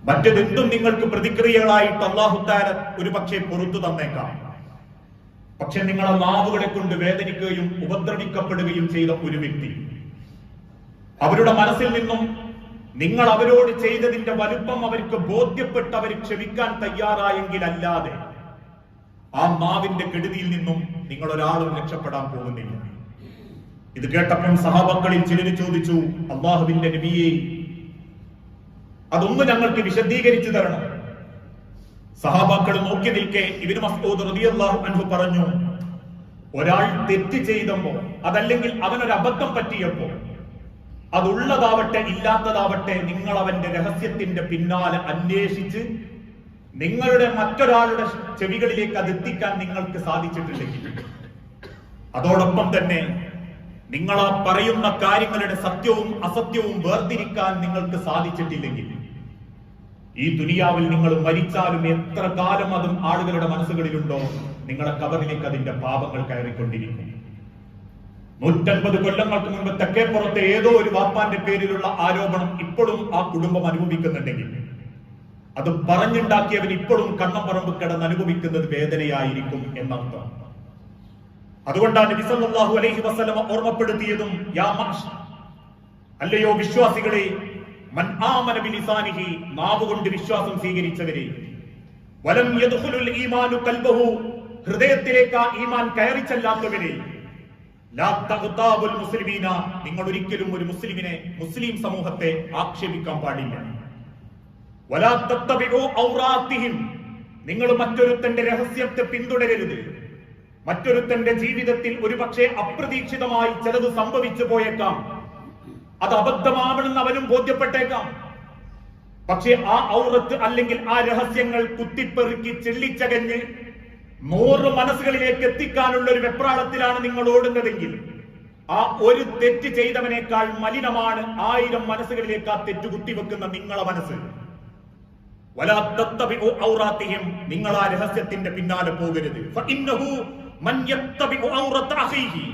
മറ്റെന്തും നിങ്ങൾക്ക് പ്രതിക്രിയകളായിട്ട് അല്ലാഹു തആല ഒരു പക്ഷേ പുറത്തു തന്നേക്കാം. പക്ഷെ നിങ്ങളെ നാവുകളെ കൊണ്ട് വേദനിക്കുകയും ഉപദ്രവിക്കപ്പെടുകയും ചെയ്ത ഒരു വ്യക്തി, അവരുടെ മനസ്സിൽ നിന്നും നിങ്ങൾ അവരോട് ചെയ്തതിന്റെ വലുപ്പം അവർക്ക് ബോധ്യപ്പെട്ട് അവർ ക്ഷമിക്കാൻ തയ്യാറായെങ്കിൽ അല്ലാതെ ആ നാവിന്റെ കെടുതിയിൽ നിന്നും നിങ്ങൾ ഒരാളും രക്ഷപ്പെടാൻ പോകുന്നില്ല. ഇത് കേട്ടപ്പോൾ സഹാബക്കളിൽ ചിലര് ചോദിച്ചു, അല്ലാഹുവിന്റെ നബിയെ, അതൊന്ന് ഞങ്ങൾക്ക് വിശദീകരിച്ചു തരണം. സഹാബാക്കൾ നോക്കി നിൽക്കെ ഇബ്നു മസ്ഊദ് റളിയല്ലാഹു അൻഹു പറഞ്ഞു, ഒരാൾ തെറ്റ് ചെയ്തപ്പോ, അതല്ലെങ്കിൽ അവനൊരു അബദ്ധം പറ്റിയപ്പോ, അതുള്ളതാവട്ടെ ഇല്ലാത്തതാവട്ടെ, നിങ്ങൾ അവന്റെ രഹസ്യത്തിന്റെ പിന്നാലെ അന്വേഷിച്ച് നിങ്ങളുടെ മറ്റൊരാളുടെ ചെവികളിലേക്ക് അത് എത്തിക്കാൻ നിങ്ങൾക്ക് സാധിച്ചിട്ടില്ലെങ്കിൽ, അതോടൊപ്പം തന്നെ നിങ്ങൾ ആ പറയുന്ന കാര്യങ്ങളുടെ സത്യവും അസത്യവും വേർതിരിക്കാൻ നിങ്ങൾക്ക് സാധിച്ചിട്ടില്ലെങ്കിൽ, ഈ ദുനിയാവിൽ നിങ്ങൾ മരിച്ചാലും എത്ര കാലം അതും ആളുകളുടെ മനസ്സുകളിലുണ്ടോ, നിങ്ങളുടെ കബറിലേക്ക് അതിന്റെ പാപങ്ങൾ കയറിക്കൊണ്ടിരിക്കും. 150 കൊല്ലങ്ങൾക്ക് മുൻപ് തെക്കേപ്പുറത്തെ ഏതോ ഒരു വാപ്പാന്റെ പേരിലുള്ള ആരോപണം ഇപ്പോഴും ആ കുടുംബം അനുഭവിക്കുന്നുണ്ടെങ്കിൽ, അത് പറഞ്ഞുണ്ടാക്കിയവൻ ഇപ്പോഴും കണ്ണംപറമ്പ് കിടന്ന് അനുഭവിക്കുന്നത് വേദനയായിരിക്കും എന്നർത്ഥം. അതുകൊണ്ടാണ് നബി സല്ലല്ലാഹു അലൈഹി വസല്ലം ഓർമ്മപ്പെടുത്തിയതും, യാ മഅ്ശർ, അല്ലയോ വിശ്വാസികളെ, മൻ ആമന ബിലിസാനിഹി, നാവ് കൊണ്ട് വിശ്വാസം സ്വീകരിച്ചവരെ, വലം യദ്ഖുലുൽ ഈമാനു ഖൽബഹു, ഹൃദയത്തിലേക്ക് ആ ഈമാൻ കയറി ചെല്ലാത്തവരെ, ലാ തഗ്താബുൽ മുസ്ലിമീന, നിങ്ങൾ ഒരിക്കലും ഒരു മുസ്ലിമിനെ, മുസ്ലിം സമൂഹത്തെ ആക്ഷേപിക്കാൻ പാടില്ല. വലാ തത്തബിഉ ഔറാത്തിഹിം, നിങ്ങൾ മറ്റൊരുത്തന്റെ രഹസ്യത്തെ പിന്തുടരരുത്. മറ്റൊരുത്തന്റെ ജീവിതത്തിൽ ഒരുപക്ഷെ അപ്രതീക്ഷിതമായി ചിലത് സംഭവിച്ചു പോയേക്കാം, അത് അബദ്ധമാവണമെന്ന് അവനും ബോധ്യപ്പെട്ടേക്കാം. പക്ഷെ ആ ഔറത്ത് അല്ലെങ്കിൽ ആ രഹസ്യങ്ങൾ കുത്തിപ്പെറുക്കി ചെള്ളിച്ചകഞ്ഞ് 100 മനസ്സുകളിലേക്ക് എത്തിക്കാനുള്ള ഒരു വെപ്രാളത്തിലാണ് നിങ്ങൾ ഓടുന്നതെങ്കിൽ, ആ ഒരു തെറ്റ് ചെയ്തവനേക്കാൾ മലിനമാണ് 1000 മനസ്സുകളിലേക്ക് ആ തെറ്റ് കുത്തിവെക്കുന്ന നിങ്ങളെ മനസ്സ്. വലാ തത്തബിഉ ഔറാത്തിഹിം, നിങ്ങൾ ആ രഹസ്യത്തിന്റെ പിന്നാലെ പോകരുത്. ഫഇന്നഹു മൻ യത്തബിഉ ഔറത അഖീഹി,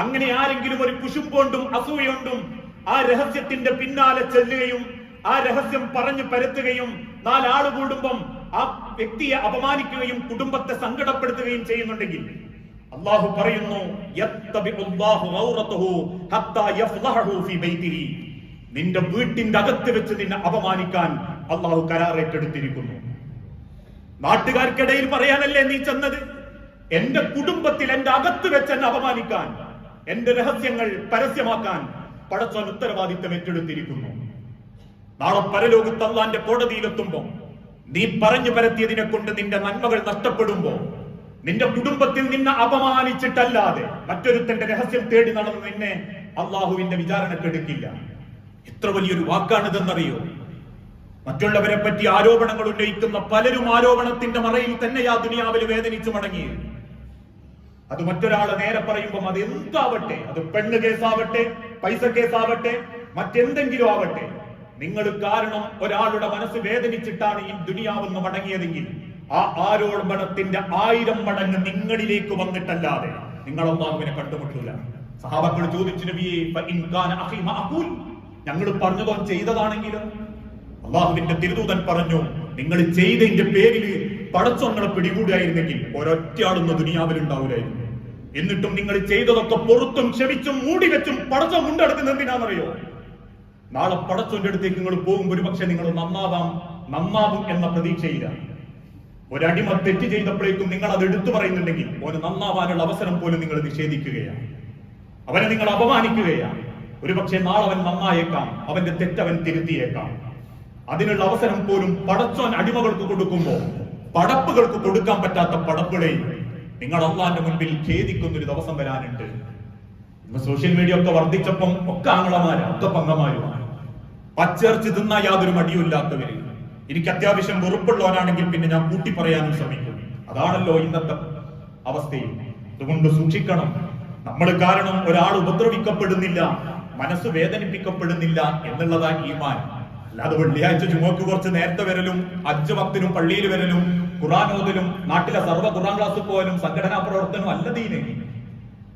അങ്ങനെ ആരെങ്കിലും ഒരു കുശുമ്പോണ്ടും അസൂയകൊണ്ടും ആ രഹസ്യത്തിന്റെ പിന്നാലെ ചെല്ലുകയും ആ രഹസ്യം പറഞ്ഞു പരത്തുകയും 4 ആള് കൂടുമ്പം ആ വ്യക്തിയെ അപമാനിക്കുകയും കുടുംബത്തെ സങ്കടപ്പെടുത്തുകയും ചെയ്യുന്നുണ്ടെങ്കിൽ, അല്ലാഹു പറയുന്നു, യത്തബിഉല്ലാഹു ഔറതഹു ഹത്താ യഫ്ളഹു ഫീ ബൈതിഹി, നിന്റെ വീട്ടിന്റെ അകത്ത് വെച്ച് നിന്നെ അപമാനിക്കാൻ അല്ലാഹു കരാറേറ്റെടുത്തിരിക്കുന്നു. നാട്ടുകാർക്കിടയിൽ പറയാനല്ലേ നീ ചെന്നത്? എന്റെ കുടുംബത്തിൽ എന്റെ അകത്ത് വെച്ച് എന്നെ അപമാനിക്കാൻ, എന്റെ രഹസ്യങ്ങൾ പരസ്യമാക്കാൻ പടച്ചോൻ ഉത്തരവാദിത്തം ഏറ്റെടുത്തിരിക്കുന്നു. നാളെ പരലോകത്ത് അല്ലാഹുവിന്റെ കോടതിയിലെത്തുമ്പോ നീ പറഞ്ഞു പരത്തിയതിനെ കൊണ്ട് നിന്റെ നന്മകൾ നഷ്ടപ്പെടുമ്പോ, നിന്റെ കുടുംബത്തിൽ നിന്നെ അപമാനിച്ചിട്ടല്ലാതെ മറ്റൊരുത്തന്റെ രഹസ്യം തേടി നടന്ന് നിന്നെ അള്ളാഹുവിന്റെ വിചാരണക്കെടുക്കില്ല. എത്ര വലിയൊരു വാക്കാണിതെന്നറിയോ? മറ്റുള്ളവരെ പറ്റി ആരോപണങ്ങൾ ഉന്നയിക്കുന്ന പലരും ആരോപണത്തിന്റെ മറയിൽ തന്നെ ആ ദുനിയാവിൽ വേദനിച്ചു മടങ്ങി. അത് മറ്റൊരാളെ നേരെ പറയുമ്പോൾ അത് എന്താവട്ടെ, അത് പെണ്ണ് കേസാവട്ടെ, പൈസ കേസാവട്ടെ, മറ്റെന്തെങ്കിലും ആവട്ടെ, നിങ്ങൾ കാരണം ഒരാളുടെ മനസ്സ് വേദനിച്ചിട്ടാണ് ഈ ദുനിയാവെന്ന് മടങ്ങിയതെങ്കിൽ, ആ ആരോപണത്തിന്റെ 1000 മടങ്ങ് നിങ്ങളിലേക്ക് വന്നിട്ടല്ലാതെ നിങ്ങൾ അല്ലാഹുവിനെ കണ്ടുമുട്ടില്ല. സഹാബാക്കൾ ചോദിച്ചു, നബിയേ, ഫഇൻ കാന അഖീ മഅഖൂൽ, ഞങ്ങൾ പറഞ്ഞതോ ചെയ്തതാണെങ്കിലും? അല്ലാഹുവിന്റെ തിരുദൂതൻ പറഞ്ഞു, നിങ്ങൾ ചെയ്തതിന്റെ പേരിൽ പടച്ചോങ്ങളെ പിടികൂടായിരുന്നെങ്കിൽ ഒരൊറ്റ ആളൊന്നും ദുനിയാവിൽ ഉണ്ടാവില്ലായിരുന്നു. എന്നിട്ടും നിങ്ങൾ ചെയ്തതൊക്കെ പുറത്തും ക്ഷമിച്ചും മൂടി വെച്ചും പടച്ചോ മുണ്ടെടുക്കുന്നത് എന്തിനാണെന്നറിയോ? നാളെ പടച്ചോന്റെ അടുത്തേക്ക് നിങ്ങൾ പോകുമ്പോൾ ഒരു പക്ഷെ നിങ്ങൾ നന്നാവും എന്ന പ്രതീക്ഷയില്ല. ഒരടിമ തെറ്റ് ചെയ്തപ്പോഴേക്കും നിങ്ങൾ അത് എടുത്തു പറയുന്നുണ്ടെങ്കിൽ ഓന് നന്നാവാനുള്ള അവസരം പോലും നിങ്ങൾ നിഷേധിക്കുകയാണ്, അവനെ നിങ്ങൾ അപമാനിക്കുകയാണ്. ഒരുപക്ഷെ നാളെ അവൻ നന്നായേക്കാം, അവന്റെ തെറ്റവൻ തിരുത്തിയേക്കാം. അതിനുള്ള അവസരം പോലും പടച്ചോൻ അടിമകൾക്ക് കൊടുക്കുമ്പോ പടപ്പുകൾക്ക് കൊടുക്കാൻ പറ്റാത്ത പടപ്പുകളെ നിങ്ങൾ അള്ളാന്റെ മുൻപിൽ ഖേദിക്കുന്ന ഒരു ദിവസം വരാനുണ്ട്. ഇന്ന് സോഷ്യൽ മീഡിയ ഒക്കെ വർദ്ധിച്ചപ്പം ഒക്കെ ആങ്ങളമാര്, ഒക്കെ പങ്കമാരുമാണ്. പച്ചേർച്ച് തിന്നാ യാതൊരു മടിയുമില്ലാത്തവര്. എനിക്ക് അത്യാവശ്യം വെറുപ്പുള്ളവനാണെങ്കിൽ പിന്നെ ഞാൻ കൂട്ടി പറയാനും ശ്രമിക്കും. അതാണല്ലോ ഇന്നത്തെ അവസ്ഥയും. അതുകൊണ്ട് സൂക്ഷിക്കണം. നമ്മൾ കാരണം ഒരാൾ ഉപദ്രവിക്കപ്പെടുന്നില്ല, മനസ്സ് വേദനിപ്പിക്കപ്പെടുന്നില്ല എന്നുള്ളതാ ഈമാൻ. അല്ലാതെ വെള്ളിയാഴ്ച ജുമുഅക്ക് കുറച്ച് നേരത്തെ വരലും 5 വക്തിനും പള്ളിയിൽ വരലും ഖുർആൻ ഓതലും നാട്ടിലെ സർവ്വ ഖുർആൻ ക്ലാസ്സിൽ പോയാലും സംഘടനാ പ്രവർത്തനം അല്ല ദീന്.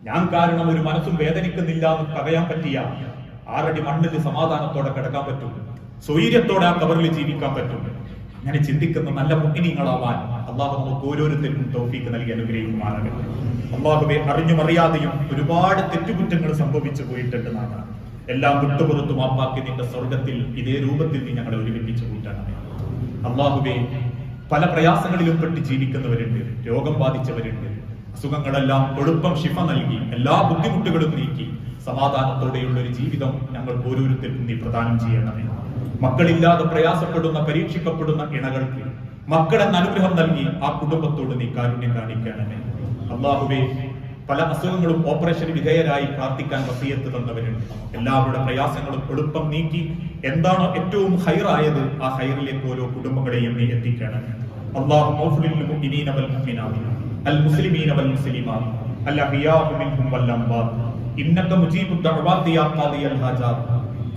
ഞാൻ കാരണം ഒരു മനസ്സും വേദനിക്കുന്നില്ല എന്ന് പറയാൻ പറ്റിയ 6 അടി മണ്ണിൽ സമാധാനത്തോടെ കിടക്കാൻ പറ്റും. സ്വൈര്യത്തോടെ ആ ഖബറിൽ ജീവിക്കാൻ പറ്റും. അങ്ങനെ ചിന്തിക്കുന്ന നല്ല മുഅ്മിനീങ്ങളാവാൻ അള്ളാഹു നമുക്ക് ഓരോരുത്തർക്കും തൗഫീഖ് നൽകി അനുഗ്രഹിക്കുമാറാകട്ടെ. അള്ളാഹുവെ, അറിഞ്ഞും അറിയാതെയും ഒരുപാട് തെറ്റുകുറ്റങ്ങൾ സംഭവിച്ചു പോയിട്ടുണ്ട് നാം. എല്ലാം വിട്ടുപുറത്തു മാപ്പാക്കി നിന്റെ സ്വർഗത്തിൽ ഇതേ രൂപത്തിൽ നീ ഞങ്ങളെ ഒരുമിപ്പിച്ചു കൂട്ടണമേ. അള്ളാഹുവെ, പല പ്രയാസങ്ങളിലും പെട്ട് ജീവിക്കുന്നവരുണ്ട്, രോഗം ബാധിച്ചവരുണ്ട്. അസുഖങ്ങളെല്ലാം എളുപ്പം ശിഫ നൽകി എല്ലാ ബുദ്ധിമുട്ടുകളും നീക്കി സമാധാനത്തോടെയുള്ള ഒരു ജീവിതം ഞങ്ങൾക്ക് ഓരോരുത്തർക്കും നീ പ്രദാനം ചെയ്യണമേ. മക്കളില്ലാതെ പ്രയാസപ്പെടുന്ന പരീക്ഷിക്കപ്പെടുന്ന ഇണകൾക്ക് മക്കളെന്ന അനുഗ്രഹം നൽകി ആ കുടുംബത്തോട് നീ കാരുണ്യം കാണിക്കണമേ. അള്ളാഹുവേ, പല അസുഖങ്ങളും ഓപ്പറേഷൻ വിധേയരായി പ്രാർത്ഥിക്കാൻ വസിയത്ത് തന്നവരുണ്ട്. എല്ലാവരുടെ പ്രയാസങ്ങളും എളുപ്പം നീക്കി എന്താണോ ഏറ്റവും ഹൈറായത് ആ ഹൈറിലേക്ക് ഓരോ കുടുംബങ്ങളെയും നീ എത്തിക്കണമേ. المسلمين والمسلمات الأحياء منهم والأموات إنك مجيب الدعوات يا قاضي الحاجات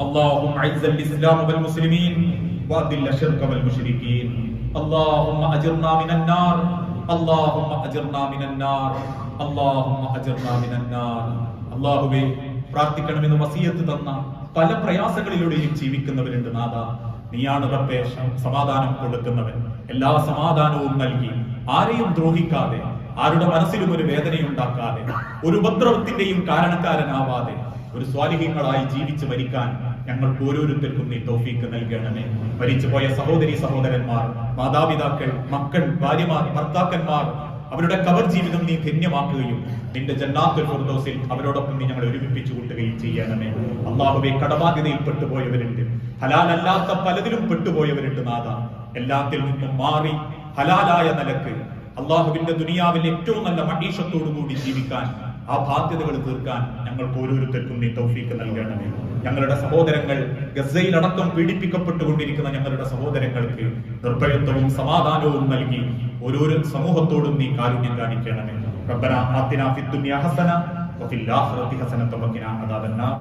اللهم أعز الإسلام والمسلمين وأذل الشرك والمشركين اللهم أجرنا من النار اللهم أجرنا من النار اللهم أجرنا من النار. അല്ലാഹുവേ, പ്രാർത്ഥിക്കണമെന്ന് വസിയത്ത് തന്ന പല പ്രയാസങ്ങളിലൂടെയും ജീവിക്കുന്നവരുണ്ട് നാഥ. നീയാണ് റബ്ബേ സമാധാനം കൊടുക്കുന്നവൻ. എല്ലാ സമാധാനവും നൽകി ആരെയും ദ്രോഹിക്കാതെ, ആരുടെ മനസ്സിലും ഒരു വേദനയുണ്ടാക്കാതെ, ഒരു ഉപദ്രവത്തിന്റെയും കാരണക്കാരനാവാതെ ഒരു സ്വാലിഹീങ്ങളായി ജീവിച്ച് മരിക്കാൻ ഞങ്ങൾക്ക് ഓരോരുത്തർക്കും നീ തൗഫീഖ് നൽകണമേ. മരിച്ചുപോയ സഹോദരി സഹോദരന്മാർ, മാതാപിതാക്കൾ, മക്കൾ, ഭാര്യമാർ, ഭർത്താക്കന്മാർ, അവരുടെ ഖബർ ജീവിതം നീ ധന്യമാക്കുകയും നിന്റെ ജന്നാത്തുൽ ഫിർദൗസിൽ അവരോടൊപ്പം നീ ഞങ്ങളെ ഒരുമിപ്പിച്ചു കൂട്ടുകയും ചെയ്യണമേ. അല്ലാഹുവേ, കടബാധ്യതയിൽ പെട്ടുപോയവരുണ്ട്, ഹലാലല്ലാത്ത പലതിലും പെട്ടുപോയവരുണ്ട് നാഥ. എല്ലാത്തിൽ നിന്നും മാറി ഹലാലായ നിലക്ക് അള്ളാഹുവിന്റെ ദുനിയാവിൽ ഏറ്റവും നല്ല മഈശത്തോടു കൂടി ജീവിക്കാൻ, ആ ബാധ്യതകൾ തീർക്കാൻ ഞങ്ങൾക്ക് ഓരോരുത്തർക്കും നീ തൗഫീഖ് നൽകണമേ. ഞങ്ങളുടെ സഹോദരങ്ങൾ ഗസയിലടക്കം പീഡിപ്പിക്കപ്പെട്ടുകൊണ്ടിരിക്കുന്ന ഞങ്ങളുടെ സഹോദരങ്ങൾക്ക് നിർഭയത്വവും സമാധാനവും നൽകി ഓരോരോ സമൂഹത്തോടും നീ കാരുണ്യം കാണിക്കണമേ. റബ്ബനാ ആതിനാ ഫിദ്ദുനിയാ ഹസന വഫിൽ ആഖിറതി ഹസനത വഖിനാ അദാബന്നാർ.